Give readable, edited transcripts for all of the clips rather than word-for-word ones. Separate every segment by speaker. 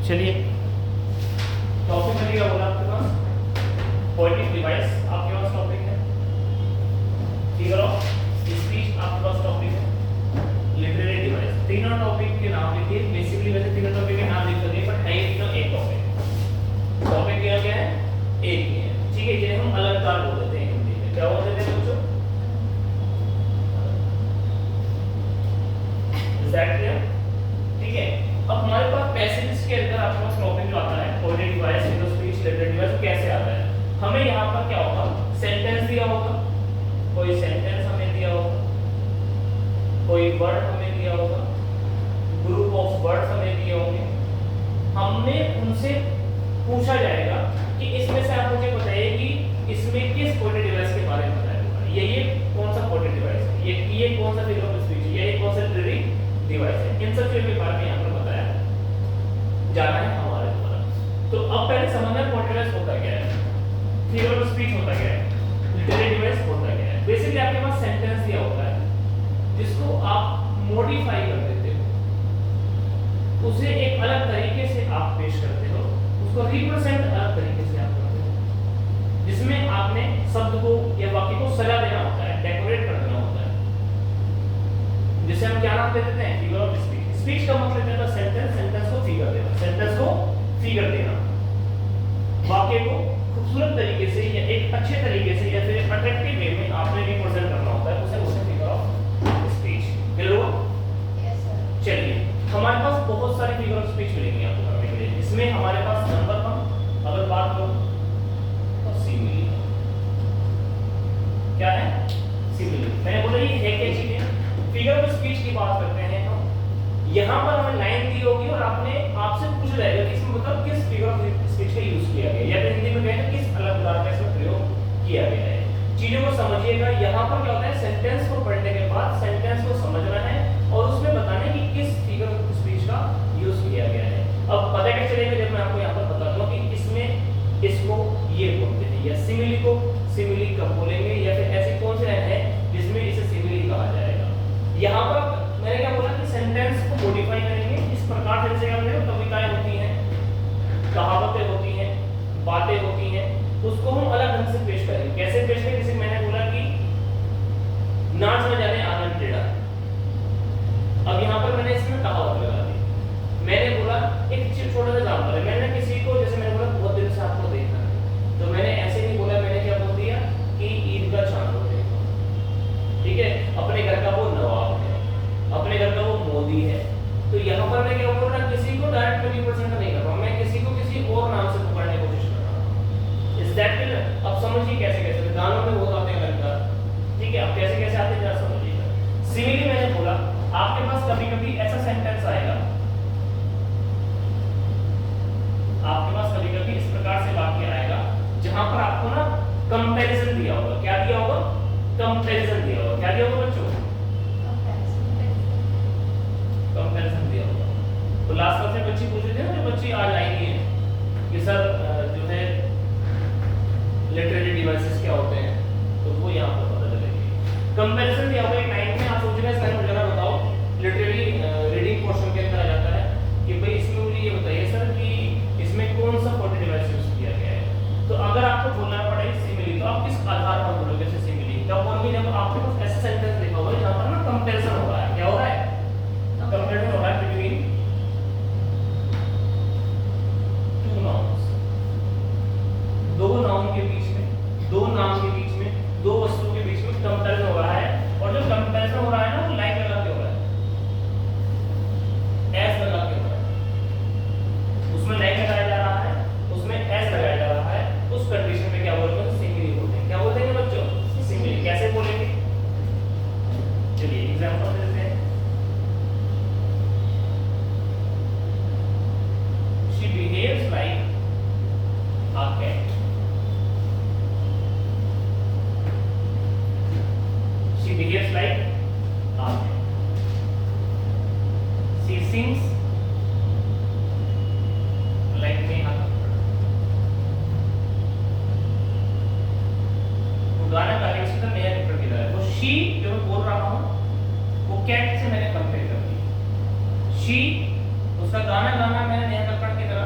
Speaker 1: चलिए टॉपिक मिलेगा बोला आपके पास पोएटिक डिवाइस आपके पास टॉपिक है, फिगर ऑफ स्पीच आपके पास टॉपिक है, लिटरेरी डिवाइस। तीनों टॉपिक के नाम लिखिए। बेसिकली वैसे तीनों टॉपिक के नाम लिख सकते हैं पर है तीनों एक टॉपिक। टॉपिक क्या है? एक ही है, ठीक है। जिन्हें हम अलंकार बोल देते हैं हिंदी में। क्या बोल देते हैं बच्चों? Is that clear? ठीक है। अब हमारे पास पैसेज के अंदर आपके पास टॉपिक जो आता है poetic device, figure of speech, literary device, कैसे आता है? हमें यहाँ पर क्या होगा, सेंटेंस दिया होगा, कोई सेंटेंस हमें दिया होगा, कोई वर्ड हमें दिया होगा, ग्रुप ऑफ वर्ड्स हमें दिए होंगे। हमने उनसे पूछा जाएगा कि इसमें से आप मुझे बताइए कि इसमें किस पोएटिक डिवाइस के बारे में बताया। ये कौन सा पोएटिक डिवाइस है, ये कौन सा फिगर ऑफ स्पीच है, ये कौन सा लिटरेरी डिवाइस है। इन सब चीजों के बारे में यहाँ पर बताया जाना है हमारे द्वारा। तो अब पहले समझना पोएटिक डिवाइस होता क्या है, फिगर ऑफ स्पीच होता क्या है, लिटरेरी डिवाइस होता क्या है। बेसिकली आपके पास सेंटेंस दिया होता है जिसको आप मॉडिफाई कर देते हो, उसे एक अलग तरीके से आप पेश करते हो, उसको रिप्रेजेंट अलग तरीके से आप करते हो, जिसमें आपने शब्द को या वाक्य को सजा देना होता है, डेकोरेट कर देना होता है, जिसे हम क्या नाम दे देते हैं, फिगर ऑफ स्पीच। स्पीच का मतलब है सेंटेंस, सेंटेंस को फिगर देना, सेंटेंस को फिगर देना, वाक्य को खूबसूरत तरीके से या एक अच्छे तरीके से या फिर अट्रैक्टिव वे में आपने रिप्रेजेंट करना होता है, उसे बोलते हैं figure of speech. Hello,
Speaker 2: yes sir.
Speaker 1: चलिए हमारे पास बहुत सारी फिगर ऑफ स्पीच मिलेंगी आपको करने के लिए। इसमें हमारे पास नंबर वन अगर बात करो तो सिमिली। क्या है? सिमिली। मैंने बोला ये है क्या चीज है? फिगर ऑफ स्पीच की बात करते हैं हम। यहाँ पर हमें लाइन दी होगी और आपने आपसे पूछ जाएगा कि इसमें मतलब किस फिगर ऑफ स्पीच का यूज किया गया है, या फिर हिंदी में कहें तो किस अलंकार का इसमें प्रयोग किया गया है। चीजों को समझिएगा। यहाँ पर क्या होता है, सेंटेंस को पढ़ने के बाद सेंटेंस को समझना है और उसमें बताना है कि किस फिगर ऑफ स्पीच का यूज किया गया है। अब पता कैसे चलेगा जब मैं आपको यहाँ पर बता दूंगा कि इसमें इसको ये बोलते हैं, या सिमिली को सिमिली कब बोलेंगे, या फिर ऐसे कौन से लाइन है जिसमें इसे सिमिली कहा जाएगा। यहाँ पर मैंने क्या बोला कि सेंटेंस को मॉडिफाई करेंगे इस प्रकार से, जैसे हमने कविताएं होती हैं, कहावतें होती हैं, बातें होती हैं, उसको हम अलग ढंग से पेश करेंगे। कैसे पेश करेंगे? जैसे मैंने बोला कि नाच न जाने आनंद टेढ़ा। अब यहाँ पर मैंने इसमें कहावत लगा दी। मैंने बोला एक छोटा सा एग्जांपल है, मैंने किसी को, जैसे मैंने बोला बहुत दिन से आपको देखना है, तो मैंने ऐसे नहीं बोला, मैंने क्या बोल दिया कि ईद का चांद हो देखो, ठीक है, अपने घर का वो नवाब है, अपने घर का वो मोदी है। तो यहाँ पर मैं क्या बोल रहा, किसी को डायरेक्ट में रिप्रेजेंट नहीं कर रहा हूं, मैं किसी को किसी और नाम से पकड़ने की कोशिश कर रहा हूं। Is that clear? अब समझिए कैसे कैसे गानों में बहुत आते हैं अलंकार, ठीक है। अब कैसे कैसे आते हैं जरा समझिएगा। सिमिली मैंने बोला, आपके पास कभी कभी ऐसा सेंटेंस आएगा, आपके पास कभी कभी इस प्रकार से वाक्य आएगा जहां पर आपको ना कंपैरिजन दिया होगा। क्या दिया होगा? कंपैरिजन दिया होगा। क्या दिया होगा बच्चों? कंपैरिजन दिया होगा। तो लास्ट क्लास में बच्ची पूछ रही थी ना, जो बच्ची आज आई है कि सर जो है लिटरेरी डिवाइसेस क्या होते हैं, तो वो यहाँ पर पता चलेगी। कंपैरिजन दिया होगा एक लाइन में, आप सोच रहे हैं सर मुझे जरा बताओ, लिटरेरी रीडिंग पोर्शन के अंदर आ जाता है कि भाई इसमें मुझे ये बताइए सर कि इसमें कौन सा पोएटिक डिवाइस यूज किया गया है। तो अगर आपको बोलना पड़े सिमिली, तो आप किस आधार पर बोलोगे? जैसे सिमिली तब बोलोगे जब आपके पास ऐसा सेंटेंस लिखा होगा जहाँ पर ना कंपैरिजन हो रहा है। क्या हो रहा है? कंपैरिजन हो रहा है बिटवीन टू नाउन्स, दो नाउन के बीच में, दो नाम के बीच में, दो वस्तुओं के बीच में कंपैरिजन हो रहा है। और जो कंपैरिजन हो रहा है ना, वो लाइक लगा के हो रहा है, एस लगा के हो रहा है। उसमें लाइक लगाया जा रहा है, उसमें एस लगाया जा रहा है। उस कंडीशन में क्या बोलते हैं? सिमिली बोलते हैं। क्या बोलते हैं बच्चों? सिमिली। कैसे बोलेंगे? चलिए एग्जांपल देते हैं। She behaves like a cat. She behaves like a cat. She sings like Neha Kakkar. वो गाना गा रही है, उसका नेहा कक्कड़ की तरह है। वो she जो मैं बोल रहा हूँ वो कैट से मैंने कंपेयर कर दी। she उसका गाना गाना मैंने नेहा कक्कड़ की तरह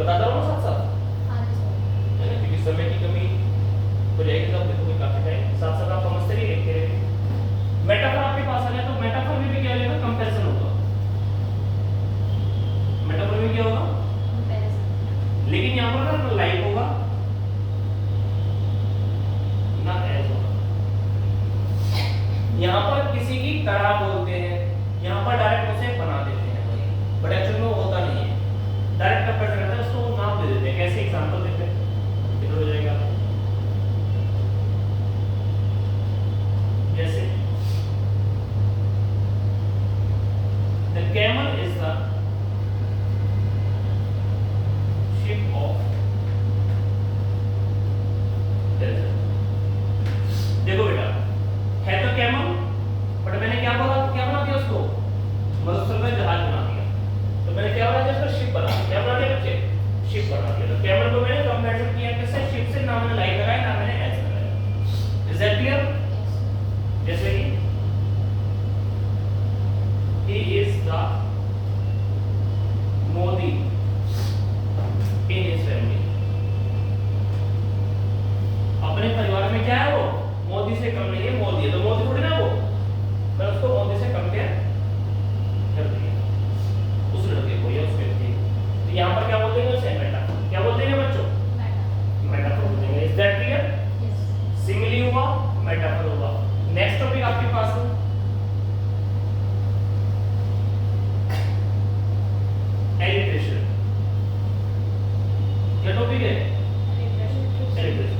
Speaker 1: बताता रहो साथ साथ,
Speaker 2: हाँ जी सर।
Speaker 1: है ना, क्योंकि समय की कमी हो जाएगी तब देखोगे काफी टाइम, साथ साथ आप समझते रहिए, लिखते रहिए। मेटाफर आपके पास आ गया, तो मेटाफर में भी क्या होगा, कंपैरिजन होगा। मेटाफर में क्या होगा,
Speaker 2: कंपैरिजन।
Speaker 1: लेकिन यहाँ पर ना लाइक होगा ना एज होगा। यहाँ पर किसी की तरह बोलते हैं, यहाँ पर डायरेक्ट उसे बना देते हैं भाई, बट एक्चुअली में वो होता नहीं है, डायरेक्ट कंपैरिजन करते हैं, उसको नाम दे देते हैं। कैसे एग्जांपल देते हैं, किधर हो जाएगा, जैसे the camel is the ship of desert। देखो बेटा, है तो कैमल, बट मैंने क्या बोला, क्या बना दिया उसको, मरुस्थल में जहाज बना दिया, तो मैंने क्या बना दिया उसका, शिप बना दिया। क्या बना दिया बच्चे, शिप बना दिया। तो कैमल को मैंने कंपैरिजन किया किससे, शिप से, ना मैंने लाइक लगाया ना मैंने एज लगाया। Is that clear? जैसे कि he is the Modi in his family। अपने परिवार में क्या है वो, मोदी से कम नहीं है, मोदी है, तो मोदी थोड़ी ना वो, मैं उसको मोदी से कंपेयर कर दिया, उस लड़के को या उस व्यक्ति को। तो यहाँ पर क्या बोल देंगे उसे, मेटा। क्या बोल देंगे बच्चों, मेटा बोल देंगे। Is that clear? सिमिली हुआ, मेटाफर हुआ। नेक्स्ट टॉपिक आपके पास है एलिट्रेशन। क्या टॉपिक है, एलिट्रेशन।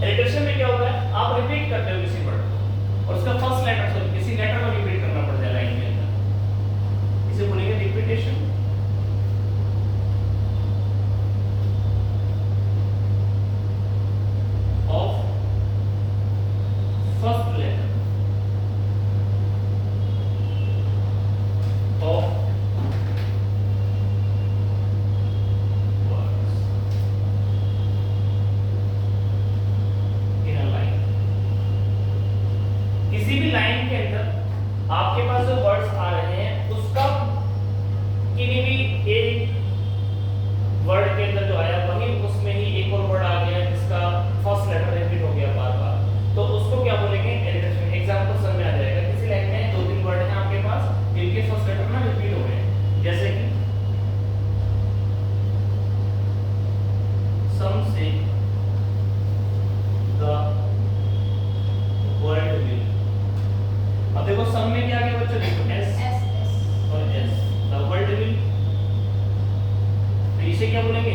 Speaker 1: एलिट्रेशन में क्या होता है, आप रिपीट करते हो किसी वर्ड को और उसका फर्स्ट लेटर से किसी लेटर को रिपीट करना पड़ता है लाइन के अंदर, इसे बोलेंगे repetition. Of first letter of किसी भी लाइन के अंदर आपके पास जो वर्ड्स आ रहे हैं उसका किसी भी एक वर्ड के अंदर जो आया वही उसमें ही एक और वर्ड आ गया जिसका फर्स्ट लेटर रिपीट हो गया बार बार, तो उसको क्या बोलेंगे, एलिट्रेशन। एग्जांपल समझ में आ जाएगा, किसी लाइन में दो तीन वर्ड हैं आपके पास जिनके फर्स्ट लेटर ना रिपीट हो गए, जैसे कि सम से द वर्ल्ड विल। अब देखो सम में क्या गया बच्चों, देखो एस और एस, द वर्ल्ड विल, तो इसे क्या बोलेंगे,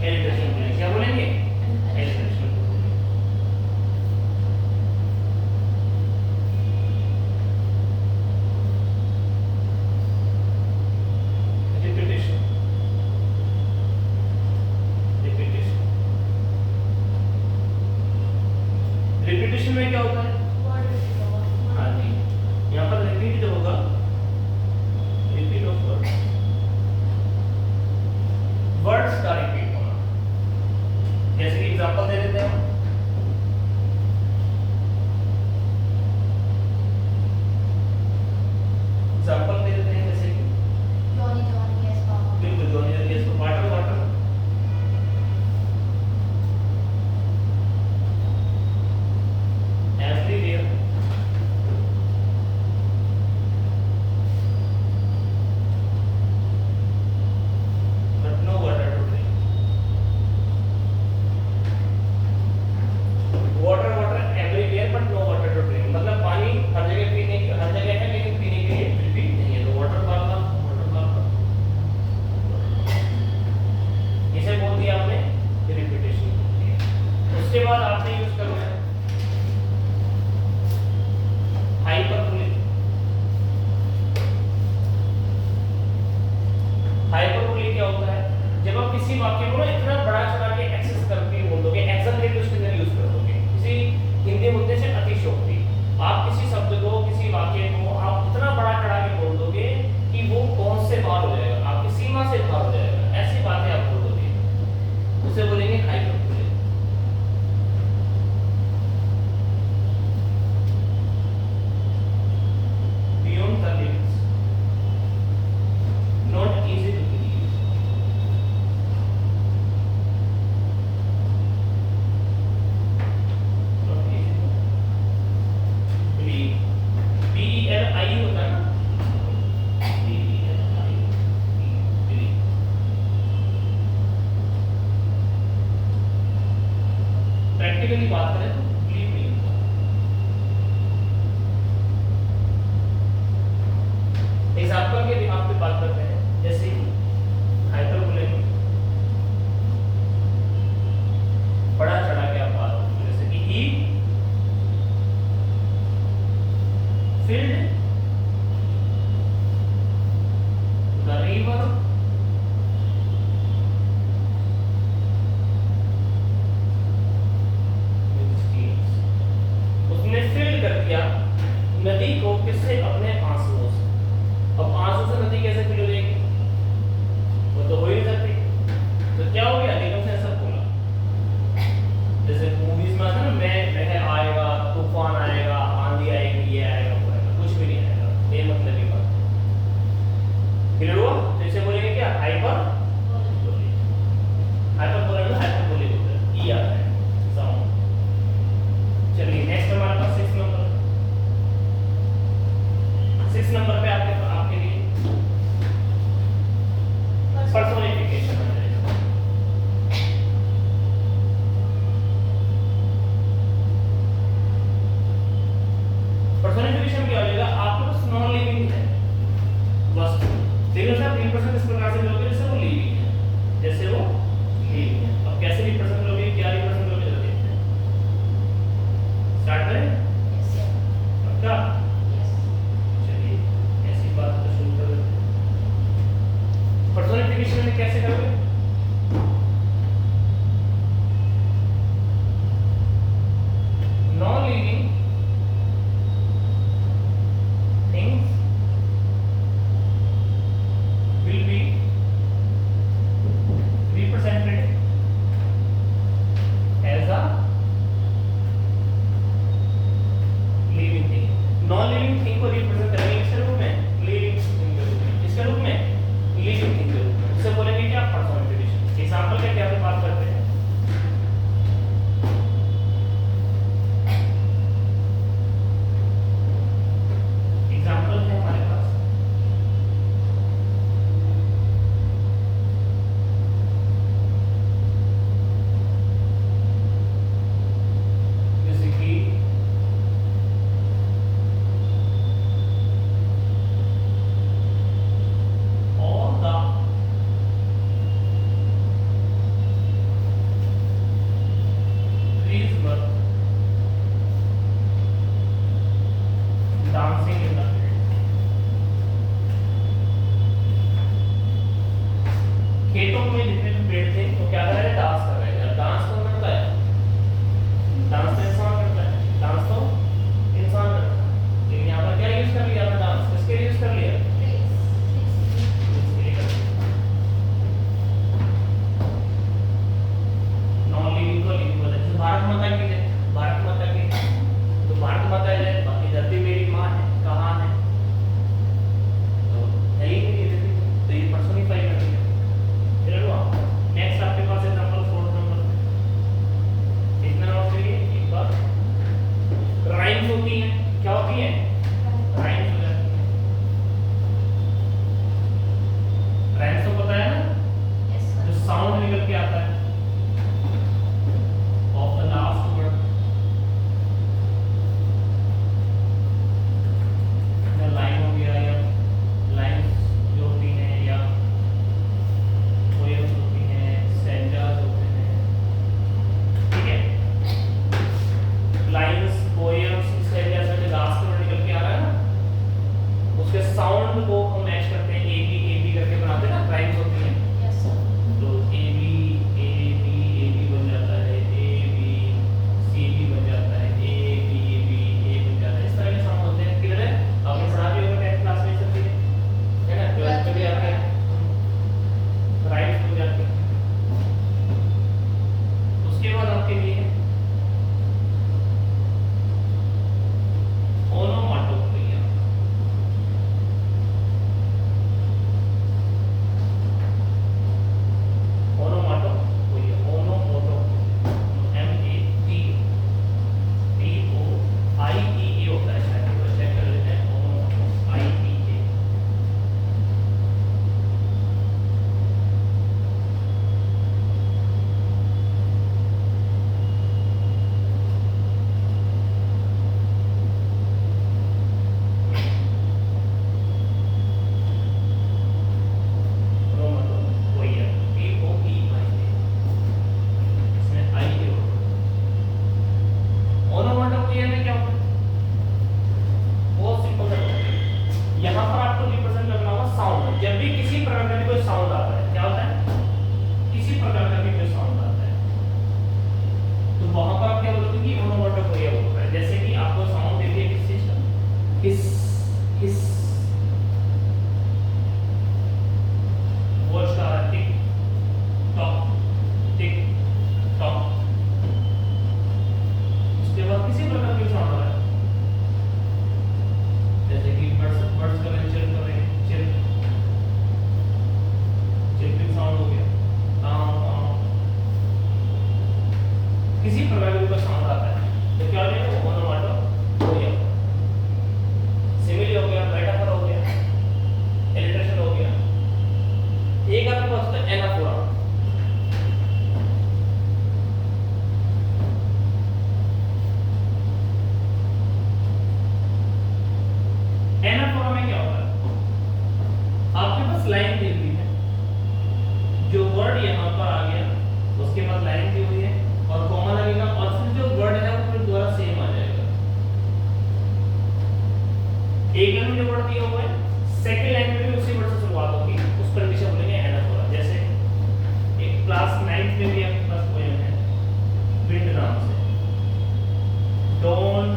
Speaker 1: एलिट्रेशन बोलेंगे। क्या बोलेंगे, एलिट्रेशन। Repetition, repetition. रिपीटेशन में क्या होता है, हाँ जी, यहाँ पर रिपीट जो होगा, रिपीट ऑफ वर्ड, वर्ड्स का रिपीट होना। जैसे कि एग्जांपल दे देते हैं, एग्जांपल दे देते हैं, जैसे कि बिल्कुल Johnny yes, water water, everywhere, but no water to drink। Water water everywhere but no water to drink, मतलब पानी हर जगह पीने, हर जगह है लेकिन पीने के लिए बिल्कुल नहीं है, तो वाटर बार इसे बोल दिया आपने, रिपीटेशन। उसके बाद आपने यूज करना है हाइपरबोलिक। हाइपरबोलिक क्या होता है, जब आप किसी वाक्य को ना इतना बड़ा चढ़ा के एक्सेस करके बोल दोगे, एग्जैगरेट उसके अंदर यूज कर दोगे, किसी हिंदी मुद्दे से अतिशयोक्ति, आप किसी शब्द को, किसी वाक्य को आप इतना बड़ा चढ़ा के बोल दोगे कि वो कौन से बाहर हो जाएगा, आपकी सीमा से बाहर हो जाएगा, ऐसी बातें आप बोल दोगे, उसे बोलेंगे hyperbolic. Beyond the limits, not easy to believe। Example के बिहाफ पे बात करते हैं, जैसे हाइपरबोलिक, बड़ा चढ़ा के आप बात करते हैं, जैसे कि ही filled the river with streams. उसने फिल कर दिया नदी को, किससे? अपने आंसुओं से। अब आंसू से नदी कैसे फिल हो जाएगी? वो तो हो ही नहीं सकती। तो क्या हो गया? निगम ने ऐसा बोला, जैसे मूवीज में आता है ना, वह आएगा, तूफान आएगा, आंधी आएगी, ये आएगा, वो आएगा, कुछ भी नहीं आएगा, बेमतलब की बात। क्लियर हुआ? तो इसे बोलेंगे क्या? हाइपर बोलिक। हाइपर बोलेंगे, हाइपर बोलिक होता है, ई आता है साउंड। चलिए नेक्स्ट हमारे पास 6 नंबर। 6 नंबर पे आपके लिए पर्सोनिफिकेशन आ जाएगा। पर्सोनिफिकेशन क्या हो जाएगा? आपके पास नॉन लिविंग है वस्तु, लेकिन आप रिप्रेजेंट इस प्रकार से करोगे जैसे वो लिविंग है, जैसे वो लिविंग है। अब कैसे रिप्रेजेंट करोगे, क्या रिप्रेजेंट करोगे, जरा देखते हैं। स्टार्ट करें?
Speaker 2: Yes, sir.
Speaker 1: पक्का?
Speaker 2: Yes.
Speaker 1: चलिए ऐसी बात तो शुरू कर देते हैं। पर्सोनिफिकेशन में कैसे करोगे? Non living things will be represented as a living thing. Non living thing को रिप्रेजेंट करेंगे किस रूप में? लिविंग थिंग के रूप में। किसके रूप में? लिविंग थिंग के रूप में। उसे बोलेंगे क्या? पर्सोनिफिकेशन। एग्जांपल क्या क्या बात करते हैं? एग्जांपल है हमारे पास, जैसे कि all the trees were dancing in the field. खेतों में जितने भी पेड़ थे वो क्या कर रहे थे? डांस कर रहे थे। अब डांस कौन करता है? डांस तो इंसान करता है, डांस तो इंसान करता है, लेकिन यहाँ पर क्या यूज कर लिया आपने? डांस किसके लिए यूज कर लिया? नॉन लिविंग को लिविंग बोलते हैं। जैसे भारत माता की है, भारत माता की, तो भारत माता है, बाकी धरती मेरी माँ है, कहाँ है? तो है ही नहीं ये, तो ये पर्सोनिफाई कर दिया। चलो नेक्स्ट आपके पास एग्जांपल 4 नंबर। कितना नंबर चाहिए? एक बार बस लाइन दी हुई है, जो वर्ड यहाँ पर आ गया उसके बाद लाइन दी हुई है और कॉमा लगेगा और फिर जो वर्ड है वो फिर दोबारा सेम आ जाएगा। एक लाइन में जो वर्ड दिया हुआ है सेकंड लाइन में भी उसी वर्ड से शुरुआत होगी, उस कंडीशन बोलेंगे एनाफोरा। जैसे एक क्लास 9th में भी आपके पास पोएम है विंड नाम से, डोंट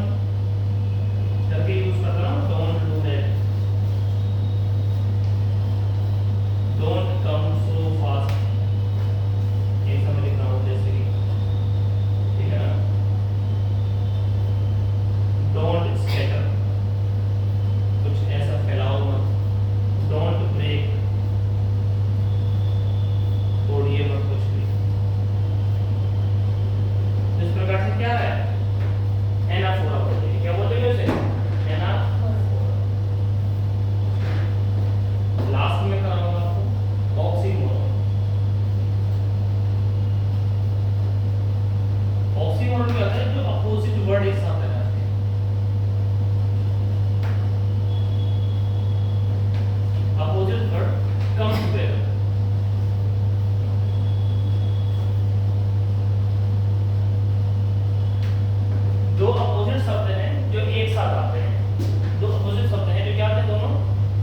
Speaker 1: करके यूज करता हूं, don't do that, don't come so fast, ये सब लिखना हो जैसे कि, ठीक है ना, डोंट स्कैटर, कुछ ऐसा फैलाओ मत, डोंट ब्रेक, तोड़िए मत कुछ भी। इस प्रकार से क्या है एनाफोरा बोलते हैं। क्या बोलते हैं उसे? एनाफोरा। लास्ट में कराऊंगा आपको ऑक्सीमोरन। ऑक्सीमोरन क्या होता है? जो अपोजिट वर्ड एक साथ लगाते हैं। Opposite word come together. दो अपोजिट शब्द हैं जो एक साथ आते हैं, दो अपोजिट शब्द हैं जो क्या आते हैं, दोनों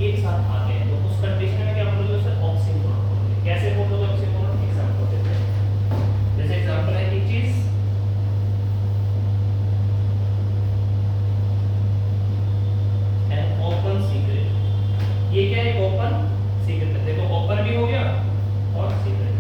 Speaker 1: एक साथ आते हैं, तो उस कंडीशन में क्या बोलोगे उसे ऑक्सीमोरन बोलोगे। कैसे बोलोगे ऑक्सीमोरन? एग्जांपल देते हैं। जैसे एग्जांपल है एक चीज एन ओपन सीक्रेट, ये क्या है? Open secret. देखो ओपन भी हो गया और सीक्रेट